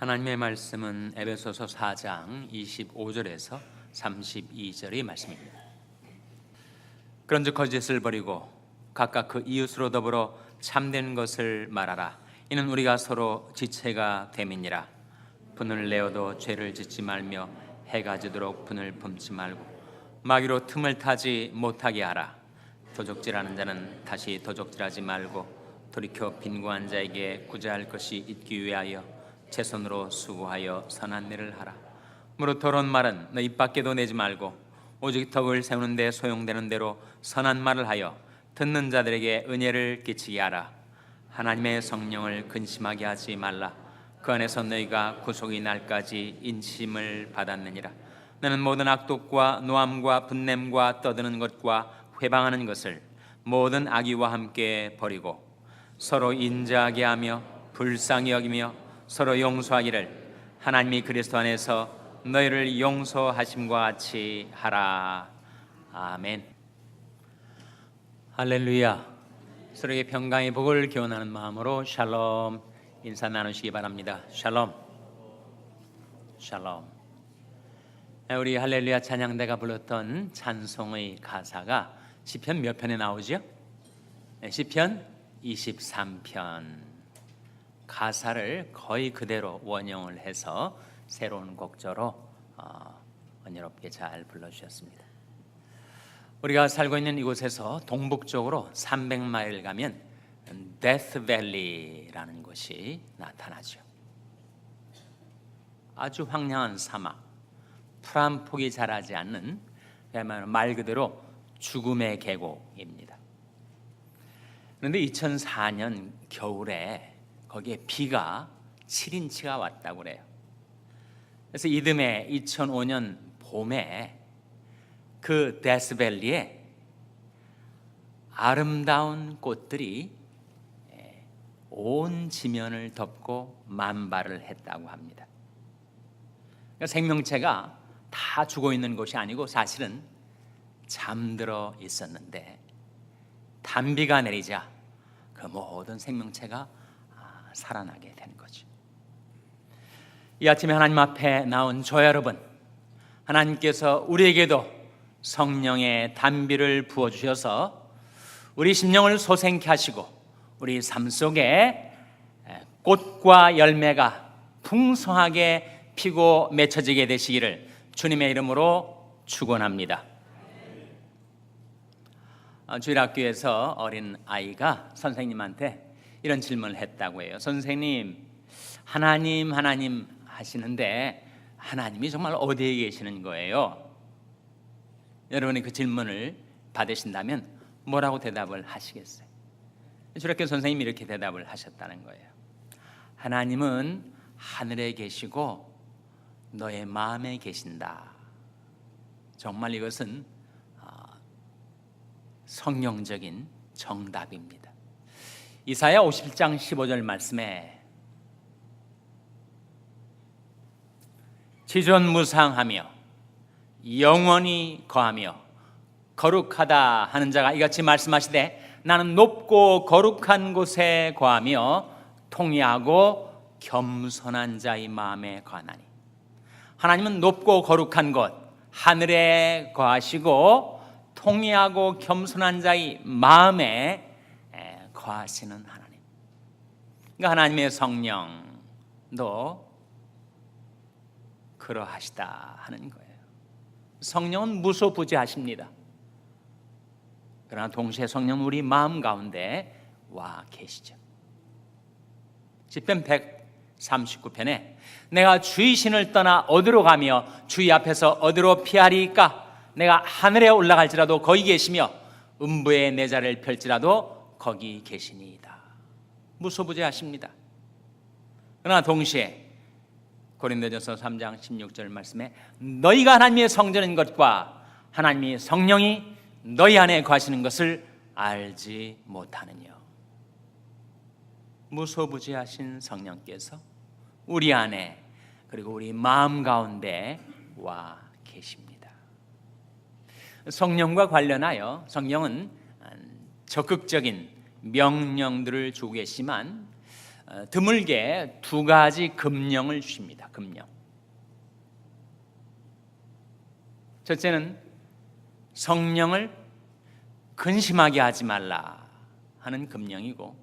하나님의 말씀은 에베소서 4장 25절에서 32절의 말씀입니다. 그런즉 거짓을 버리고 각각 그 이웃으로 더불어 참된 것을 말하라. 이는 우리가 서로 지체가 됨이니라. 분을 내어도 죄를 짓지 말며 해가 지도록 분을 품지 말고 마귀로 틈을 타지 못하게 하라. 도적질하는 자는 다시 도적질하지 말고 돌이켜 빈곤한 자에게 구제할 것이 있기 위하여 제 손으로 수고하여 선한 일을 하라. 무릇 더러운 말은 너 입 밖에도 내지 말고 오직 덕을 세우는 데 소용되는 대로 선한 말을 하여 듣는 자들에게 은혜를 끼치게 하라. 하나님의 성령을 근심하게 하지 말라. 그 안에서 너희가 구속의 날까지 인침을 받았느니라. 너는 모든 악독과 노함과 분냄과 떠드는 것과 회방하는 것을 모든 악의와 함께 버리고 서로 인자하게 하며 불쌍히 여기며 서로 용서하기를 하나님이 그리스도 안에서 너희를 용서하심과 같이 하라. 아멘. 할렐루야. 서로에게 평강의 복을 기원하는 마음으로 샬롬 인사 나누시기 바랍니다. 샬롬. 샬롬. 우리 할렐루야 찬양대가 불렀던 찬송의 가사가 시편 몇 편에 나오죠? 시편 23편. 가사를 거의 그대로 원형을 해서 새로운 곡조로 은혜롭게 잘 불러주셨습니다. 우리가 살고 있는 이곳에서 동북쪽으로 300마일 가면 데스밸리라는 곳이 나타나죠. 아주 황량한 사막, 풀한 폭이 자라지 않는 말 그대로 죽음의 계곡입니다. 그런데 2004년 겨울에 거기에 비가 7인치가 왔다고 그래요. 그래서 이듬해 2005년 봄에 그 데스밸리에 아름다운 꽃들이 온 지면을 덮고 만발을 했다고 합니다. 그러니까 생명체가 다 죽어 있는 곳이 아니고 사실은 잠들어 있었는데 단비가 내리자 그 모든 생명체가 살아나게 되는 거죠. 이 아침에 하나님 앞에 나온 저 여러분, 하나님께서 우리에게도 성령의 단비를 부어주셔서 우리 심령을 소생케 하시고 우리 삶 속에 꽃과 열매가 풍성하게 피고 맺혀지게 되시기를 주님의 이름으로 축원합니다. 주일학교에서 어린 아이가 선생님한테 이런 질문을 했다고 해요. 선생님, 하나님 하시는데 하나님이 정말 어디에 계시는 거예요? 여러분이 그 질문을 받으신다면 뭐라고 대답을 하시겠어요? 주일학교 선생님이 이렇게 대답을 하셨다는 거예요. 하나님은 하늘에 계시고 너의 마음에 계신다. 정말 이것은 성경적인 정답입니다. 이사야 57장 15절 말씀에 지존무상하며 영원히 거하며 거룩하다 하는 자가 이같이 말씀하시되 나는 높고 거룩한 곳에 거하며 통회하고 겸손한 자의 마음에 거하나니. 하나님은 높고 거룩한 곳 하늘에 거하시고 통회하고 겸손한 자의 마음에 거하시는 하나님. 그러니까 하나님의 성령도 그러하시다 하는 거예요. 성령은 무소부재하십니다. 그러나 동시에 성령은 우리 마음 가운데 와 계시죠. 시편 139편에 내가 주의 신을 떠나 어디로 가며 주의 앞에서 어디로 피하리까? 내가 하늘에 올라갈지라도 거기 계시며 음부에 내 자리를 펼지라도 거기 계시니이다. 무소부재하십니다. 그러나 동시에 고린도전서 3장 16절 말씀에 너희가 하나님의 성전인 것과 하나님의 성령이 너희 안에 거하시는 것을 알지 못하느냐. 무소부재하신 성령께서 우리 안에 그리고 우리 마음 가운데 와 계십니다. 성령과 관련하여 성령은 적극적인 명령들을 주고 계시지만 드물게 두 가지 금령을 주십니다. 금령. 첫째는 성령을 근심하게 하지 말라 하는 금령이고,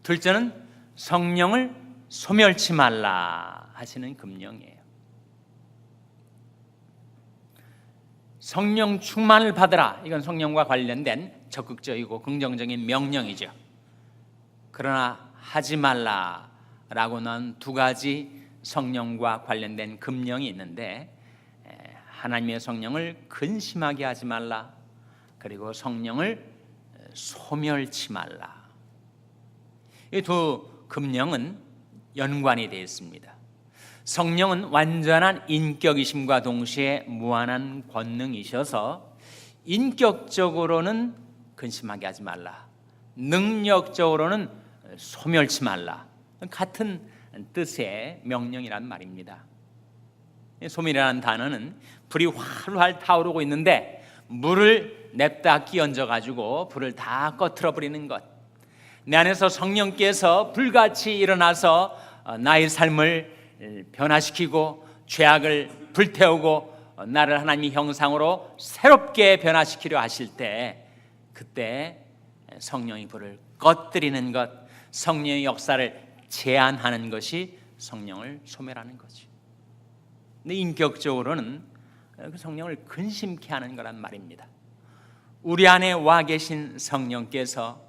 둘째는 성령을 소멸치 말라 하시는 금령이에요. 성령 충만을 받으라, 이건 성령과 관련된 적극적이고 긍정적인 명령이죠. 그러나 하지 말라라고는 두 가지 성령과 관련된 금령이 있는데, 하나님의 성령을 근심하게 하지 말라, 그리고 성령을 소멸치 말라. 이 두 금령은 연관이 되어 있습니다. 성령은 완전한 인격이심과 동시에 무한한 권능이셔서 인격적으로는 근심하게 하지 말라, 능력적으로는 소멸치 말라, 같은 뜻의 명령이란 말입니다. 소멸이라는 단어는 불이 활활 타오르고 있는데 물을 냅다 끼얹어 가지고 불을 다 꺼트려 버리는 것, 내 안에서 성령께서 불같이 일어나서 나의 삶을 변화시키고 죄악을 불태우고 나를 하나님의 형상으로 새롭게 변화시키려 하실 때, 그때 성령의 불을 꺼뜨리는 것, 성령의 역사를 제한하는 것이 성령을 소멸하는 거죠. 근데 인격적으로는 그 성령을 근심케 하는 거란 말입니다. 우리 안에 와 계신 성령께서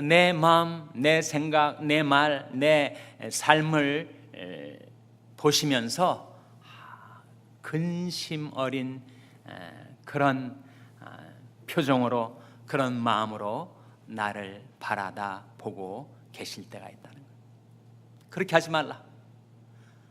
내 마음, 내 생각, 내 말, 내 삶을 보시면서 근심 어린 그런 표정으로, 그런 마음으로 나를 바라다 보고 계실 때가 있다는 거예요. 그렇게 하지 말라.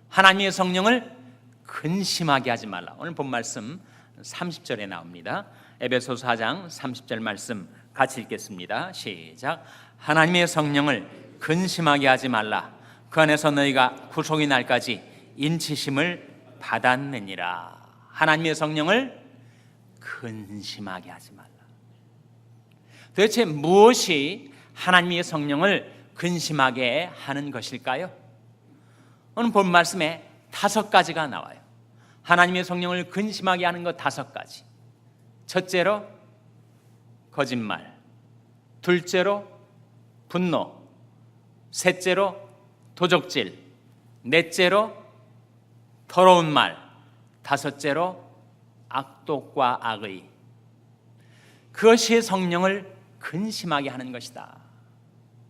하나님의 성령을 근심하게 하지 말라. 오늘 본 말씀 30절에 나옵니다. 에베소서 4장 30절 말씀 같이 읽겠습니다. 시작. 하나님의 성령을 근심하게 하지 말라. 그 안에서 너희가 구속의 날까지 인치심을 받았느니라. 하나님의 성령을 근심하게 하지 말라. 도대체 무엇이 하나님의 성령을 근심하게 하는 것일까요? 오늘 본 말씀에 5가지가 나와요. 하나님의 성령을 근심하게 하는 것 5가지. 첫째로 거짓말, 둘째로 분노, 셋째로 도적질, 넷째로 더러운 말, 다섯째로 악독과 악의. 그것이 성령을 근심하게 하는 것이다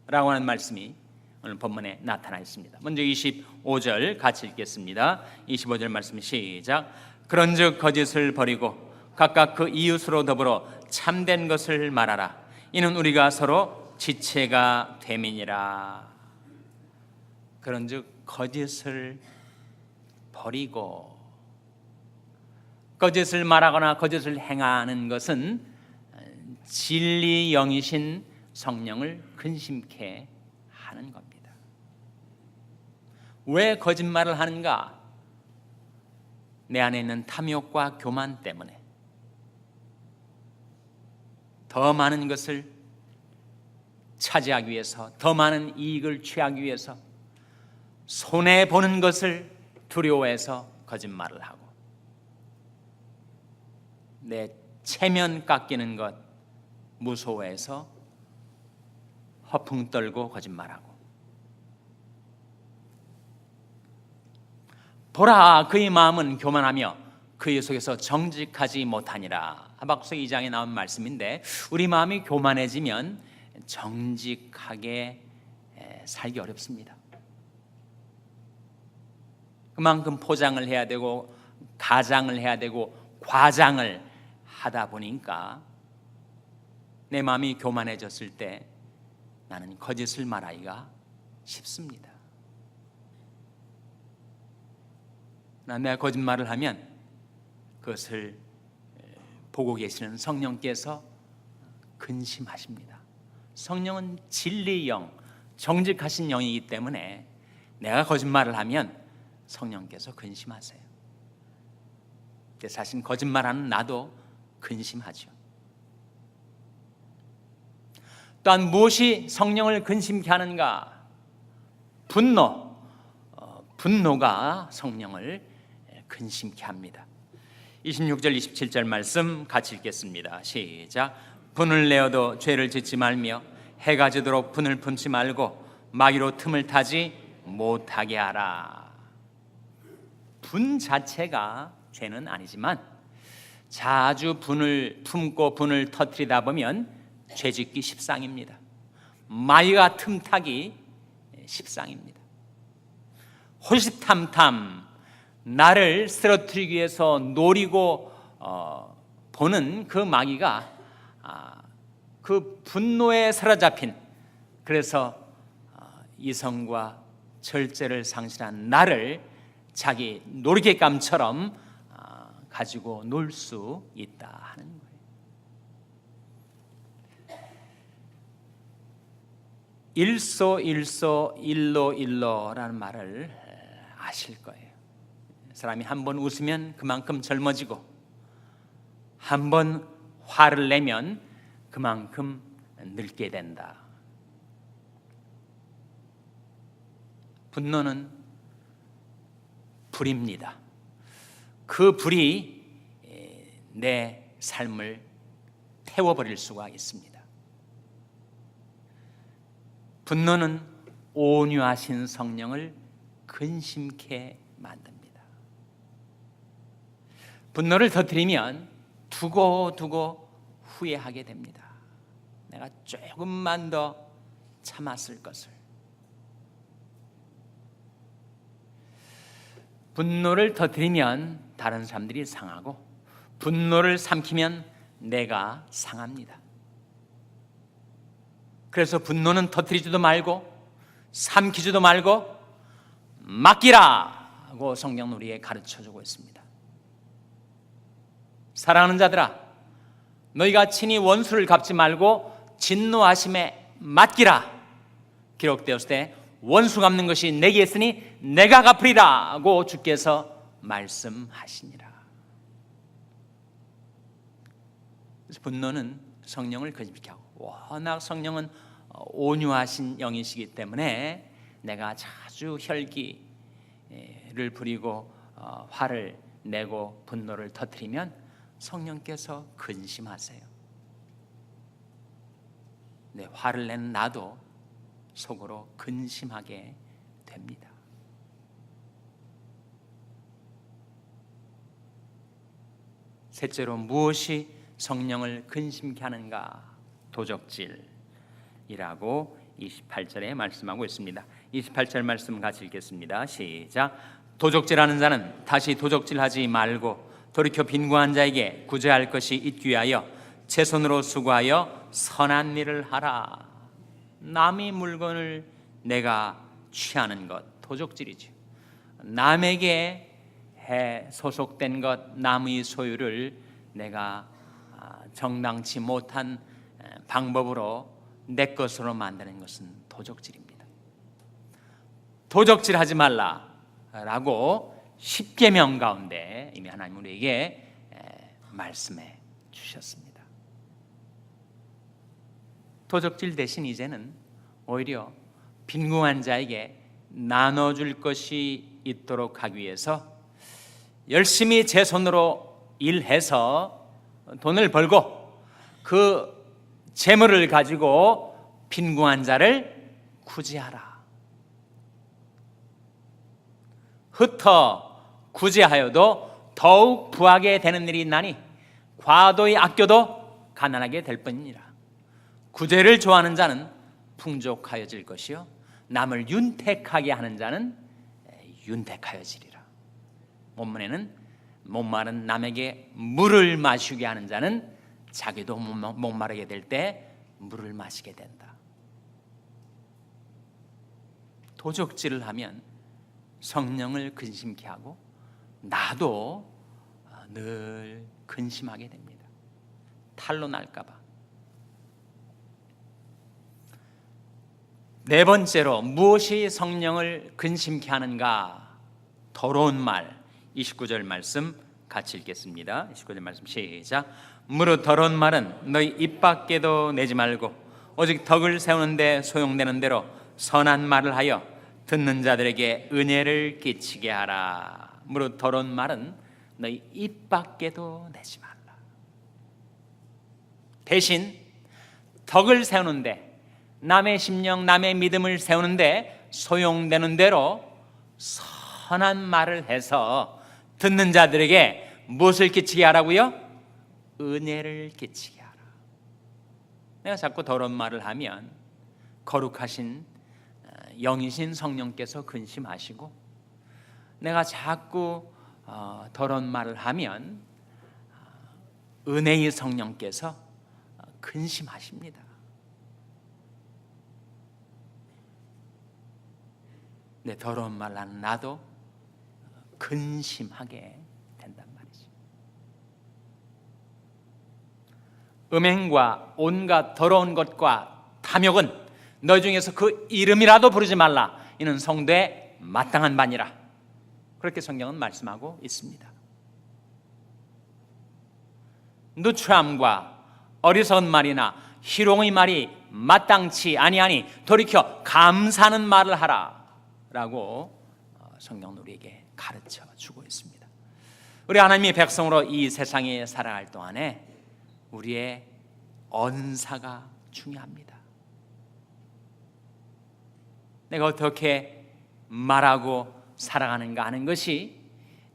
라고 하는 말씀이 오늘 본문에 나타나 있습니다. 먼저 25절 같이 읽겠습니다. 25절 말씀 시작. 그런즉 거짓을 버리고 각각 그 이웃으로 더불어 참된 것을 말하라. 이는 우리가 서로 지체가 됨이니라. 그런즉 거짓을 버리고, 거짓을 말하거나 거짓을 행하는 것은 진리 영이신 성령을 근심케 하는 겁니다. 왜 거짓말을 하는가? 내 안에 있는 탐욕과 교만 때문에, 더 많은 것을 차지하기 위해서, 더 많은 이익을 취하기 위해서, 손해보는 것을 두려워해서 거짓말을 하고, 내 체면 깎이는 것 무서워해서 허풍 떨고 거짓말하고. 보라, 그의 마음은 교만하며 그의 속에서 정직하지 못하니라. 하박국 2장에 나온 말씀인데, 우리 마음이 교만해지면 정직하게 살기 어렵습니다. 그만큼 포장을 해야 되고 가장을 해야 되고 과장을 하다 보니까 내 마음이 교만해졌을 때 나는 거짓을 말하기가 쉽습니다. 내가 거짓말을 하면 그것을 보고 계시는 성령께서 근심하십니다. 성령은 진리의 영, 정직하신 영이기 때문에 내가 거짓말을 하면 성령께서 근심하세요. 사실 거짓말하는 나도 근심하죠. 또한 무엇이 성령을 근심케 하는가? 분노가 성령을 근심케 합니다. 26절 27절 말씀 같이 읽겠습니다. 시작. 분을 내어도 죄를 짓지 말며 해가 지도록 분을 품지 말고 마귀로 틈을 타지 못하게 하라. 분 자체가 죄는 아니지만 자주 분을 품고 분을 터뜨리다 보면 죄짓기 십상입니다. 마귀가 틈타기 십상입니다. 호시탐탐 나를 쓰러뜨리기 위해서 노리고 보는 그 마귀가 그 분노에 사로잡힌, 그래서 이성과 절제를 상실한 나를 자기 놀이개감처럼 가지고 놀 수 있다 하는 거예요. 일소 일로 일로라는 말을 아실 거예요. 사람이 한 번 웃으면 그만큼 젊어지고 한 번 화를 내면 그만큼 늙게 된다. 분노는 불입니다. 그 불이 내 삶을 태워버릴 수가 있습니다. 분노는 온유하신 성령을 근심케 만듭니다. 분노를 터뜨리면 두고 후회하게 됩니다. 내가 조금만 더 참았을 것을. 분노를 터뜨리면 다른 사람들이 상하고 분노를 삼키면 내가 상합니다. 그래서 분노는 터뜨리지도 말고 삼키지도 말고 맡기라고 성경은 우리에게 가르쳐주고 있습니다. 사랑하는 자들아, 너희가 친히 원수를 갚지 말고 진노하심에 맡기라. 기록되었을 때 원수 갚는 것이 내게 있으니 내가 갚으리라고 주께서 말씀하시니라. 그래서 분노는 성령을 근심케 하고, 워낙 성령은 온유하신 영이시기 때문에 내가 자주 혈기를 부리고 화를 내고 분노를 터뜨리면 성령께서 근심하세요. 내 화를 낸 나도 속으로 근심하게 됩니다. 셋째로 무엇이 성령을 근심케 하는가? 도적질이라고 28절에 말씀하고 있습니다. 28절 말씀 같이 읽겠습니다. 시작. 도적질하는 자는 다시 도적질하지 말고 돌이켜 빈궁한 자에게 구제할 것이 있기 위하여 제 손으로 수고하여 선한 일을 하라. 남의 물건을 내가 취하는 것 도적질이죠. 남에게 소속된 것, 남의 소유를 내가 정당치 못한 방법으로 내 것으로 만드는 것은 도적질입니다. 도적질하지 말라라고 십계명 가운데 이미 하나님 우리에게 말씀해 주셨습니다. 도적질 대신 이제는 오히려 빈궁한 자에게 나눠줄 것이 있도록 하기 위해서 열심히 제 손으로 일해서 돈을 벌고 그 재물을 가지고 빈궁한 자를 구제하라. 흩어 구제하여도 더욱 부하게 되는 일이 있나니 과도히 아껴도 가난하게 될 뿐이니라. 구제를 좋아하는 자는 풍족하여질 것이요 남을 윤택하게 하는 자는 윤택하여지리라. 본문에는 목마른 남에게 물을 마시게 하는 자는 자기도 목마르게 될 때 물을 마시게 된다. 도적질을 하면 성령을 근심케 하고 나도 늘 근심하게 됩니다. 탈로 날까 봐. 네 번째로 무엇이 성령을 근심케 하는가? 더러운 말. 29절 말씀 같이 읽겠습니다. 29절 말씀 시작. 무릇 더러운 말은 너희 입 밖에도 내지 말고 오직 덕을 세우는데 소용되는 대로 선한 말을 하여 듣는 자들에게 은혜를 끼치게 하라. 무릇 더러운 말은 너희 입 밖에도 내지 말라. 대신 덕을 세우는데, 남의 심령, 남의 믿음을 세우는데 소용되는 대로 선한 말을 해서 듣는 자들에게 무엇을 끼치게 하라고요? 은혜를 끼치게 하라. 내가 자꾸 더러운 말을 하면 거룩하신 영이신 성령께서 근심하시고, 내가 자꾸 더러운 말을 하면 은혜의 성령께서 근심하십니다. 내 더러운 말 하는 나도 근심하게 된단 말이지. 음행과 온갖 더러운 것과 탐욕은 너희 중에서 그 이름이라도 부르지 말라. 이는 성도의 마땅한 바니라. 그렇게 성경은 말씀하고 있습니다. 누추함과 어리석은 말이나 희롱의 말이 마땅치 아니하니 돌이켜 감사하는 말을 하라 라고 성경은 우리에게 가르쳐 주고 있습니다. 우리 하나님의 백성으로 이 세상에 살아갈 동안에 우리의 언사가 중요합니다. 내가 어떻게 말하고 살아가는가 하는 것이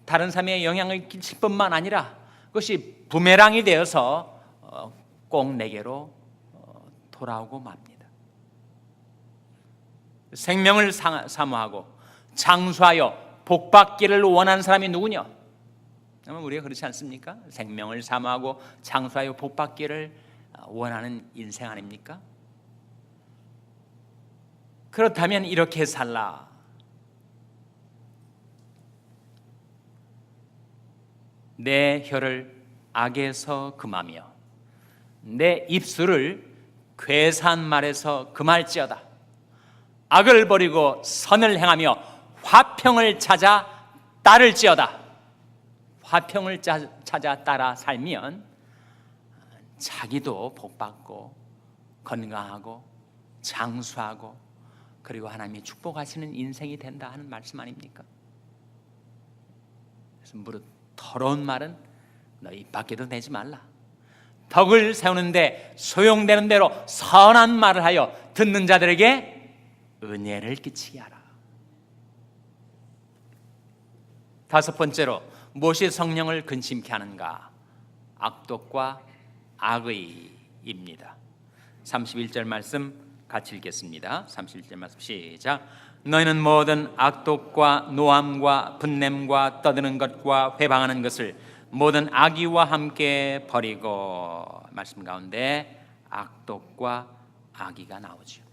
다른 사람에 영향을 끼칠 뿐만 아니라 그것이 부메랑이 되어서 꼭 내게로 돌아오고 맙니다. 생명을 사모하고 장수하여 복받기를 원하는 사람이 누구냐? 우리가 그렇지 않습니까? 생명을 사모하고 장수하여 복받기를 원하는 인생 아닙니까? 그렇다면 이렇게 살라. 내 혀를 악에서 금하며 내 입술을 괴사한 말에서 금할지어다. 악을 버리고 선을 행하며 화평을 찾아 따를지어다. 화평을 찾아 따라 살면 자기도 복받고 건강하고 장수하고 그리고 하나님이 축복하시는 인생이 된다 하는 말씀 아닙니까? 그래서 무릇 더러운 말은 너희 입 밖에도 내지 말라. 덕을 세우는데 소용되는 대로 선한 말을 하여 듣는 자들에게 은혜를 끼치게 하라. 다섯 번째로 무엇이 성령을 근심케 하는가? 악독과 악의입니다. 31절 말씀 같이 읽겠습니다. 31절 말씀 시작. 너희는 모든 악독과 노함과 분냄과 떠드는 것과 회방하는 것을 모든 악의와 함께 버리고. 말씀 가운데 악독과 악의가 나오죠.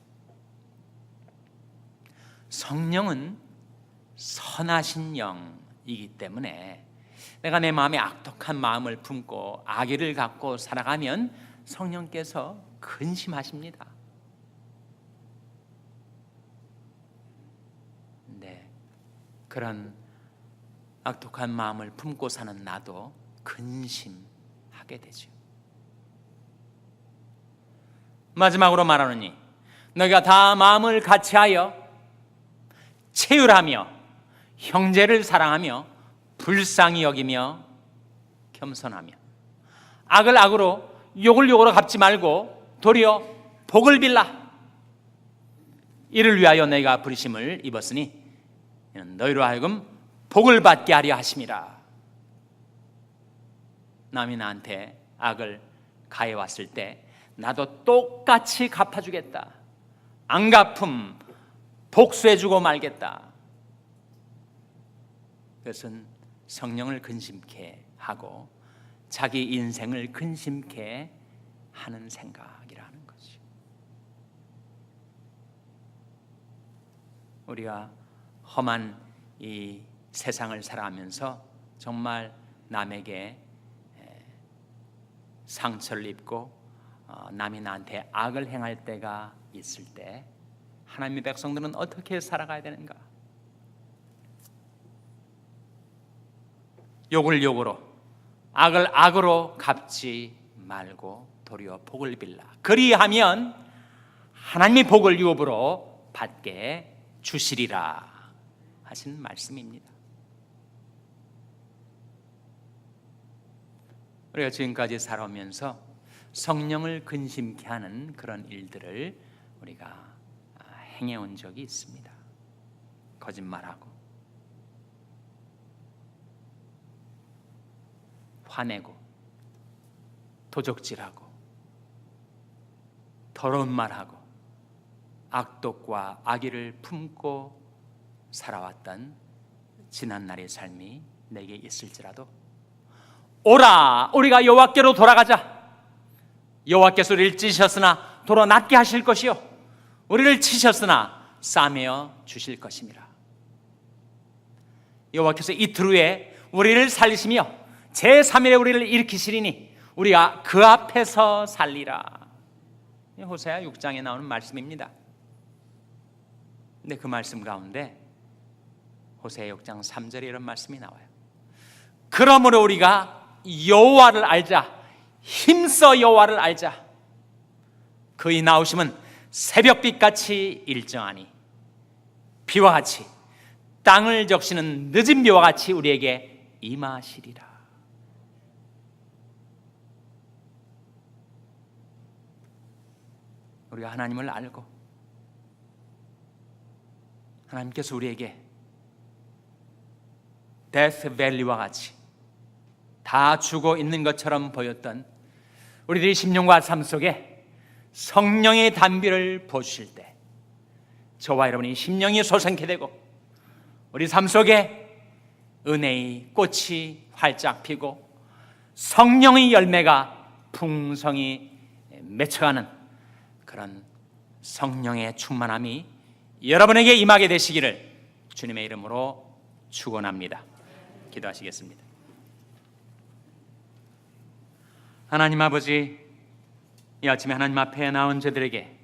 성령은 선하신 영이기 때문에 내가 내 마음에 악독한 마음을 품고 악의를 갖고 살아가면 성령께서 근심하십니다. 네, 그런 악독한 마음을 품고 사는 나도 근심하게 되죠. 마지막으로 말하노니 너희가 다 마음을 같이하여 체휼하며 형제를 사랑하며 불쌍히 여기며 겸손하며 악을 악으로 욕을 욕으로 갚지 말고 도리어 복을 빌라. 이를 위하여 너희가 부르심을 입었으니 이는 너희로 하여금 복을 받게 하려 하심이라. 남이 나한테 악을 가해왔을 때 나도 똑같이 갚아주겠다. 안 갚음 복수해주고 말겠다. 그것은 성령을 근심케 하고 자기 인생을 근심케 하는 생각이라는 거지. 우리가 험한 이 세상을 살아가면서 정말 남에게 상처를 입고 남이 나한테 악을 행할 때가 있을 때 하나님의 백성들은 어떻게 살아가야 되는가? 욕을 욕으로 악을 악으로 갚지 말고 도리어 복을 빌라. 그리하면 하나님의 복을 유업으로 받게 주시리라 하신 말씀입니다. 우리가 지금까지 살아오면서 성령을 근심케 하는 그런 일들을 우리가 행해온 적이 있습니다. 거짓말하고 화내고 도적질하고 더러운 말하고 악독과 악의를 품고 살아왔던 지난날의 삶이 내게 있을지라도 오라, 우리가 여호와께로 돌아가자. 여호와께서 우리를 찌셨으나 도로 낫게 하실 것이요 우리를 치셨으나 싸매어 주실 것입니다. 여호와께서 이틀 후에 우리를 살리시며 제3일에 우리를 일으키시리니 우리가 그 앞에서 살리라. 호세아 6장에 나오는 말씀입니다. 근데 그 말씀 가운데 호세아 6장 3절에 이런 말씀이 나와요. 그러므로 우리가 여호와를 알자. 힘써 여호와를 알자. 그의 나오심은 새벽빛같이 일정하니 비와 같이 땅을 적시는 늦은 비와 같이 우리에게 임하시리라. 우리가 하나님을 알고 하나님께서 우리에게 데스 밸리와 같이 다 죽어 있는 것처럼 보였던 우리들의 심령과 삶 속에 성령의 단비를 부어주실 때 저와 여러분이 심령이 솟아게 되고 우리 삶 속에 은혜의 꽃이 활짝 피고 성령의 열매가 풍성히 맺혀가는 그런 성령의 충만함이 여러분에게 임하게 되시기를 주님의 이름으로 축원합니다. 기도하시겠습니다. 하나님 아버지, 이 아침에 하나님 앞에 나온 저들에게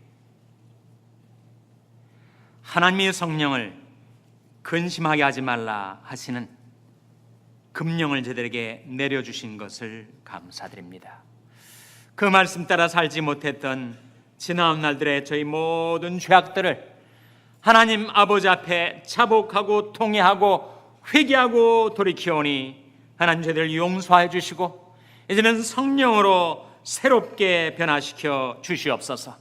하나님의 성령을 근심하게 하지 말라 하시는 금령을 저들에게 내려주신 것을 감사드립니다. 그 말씀 따라 살지 못했던 지나온 날들의 저희 모든 죄악들을 하나님 아버지 앞에 자복하고 통회하고 회개하고 돌이키오니 하나님 저희들을 용서해 주시고 이제는 성령으로 새롭게 변화시켜 주시옵소서.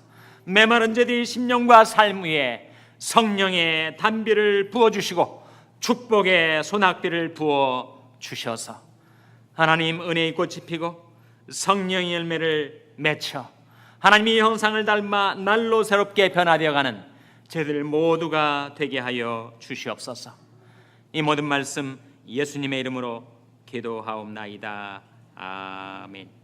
메마른 저희들의 심령과 삶 위에 성령의 단비를 부어주시고 축복의 소낙비를 부어 주셔서 하나님 은혜의 꽃이 피고 성령의 열매를 맺혀 하나님의 형상을 닮아 날로 새롭게 변화되어가는 저희들 모두가 되게 하여 주시옵소서. 이 모든 말씀 예수님의 이름으로 기도하옵나이다. 아멘.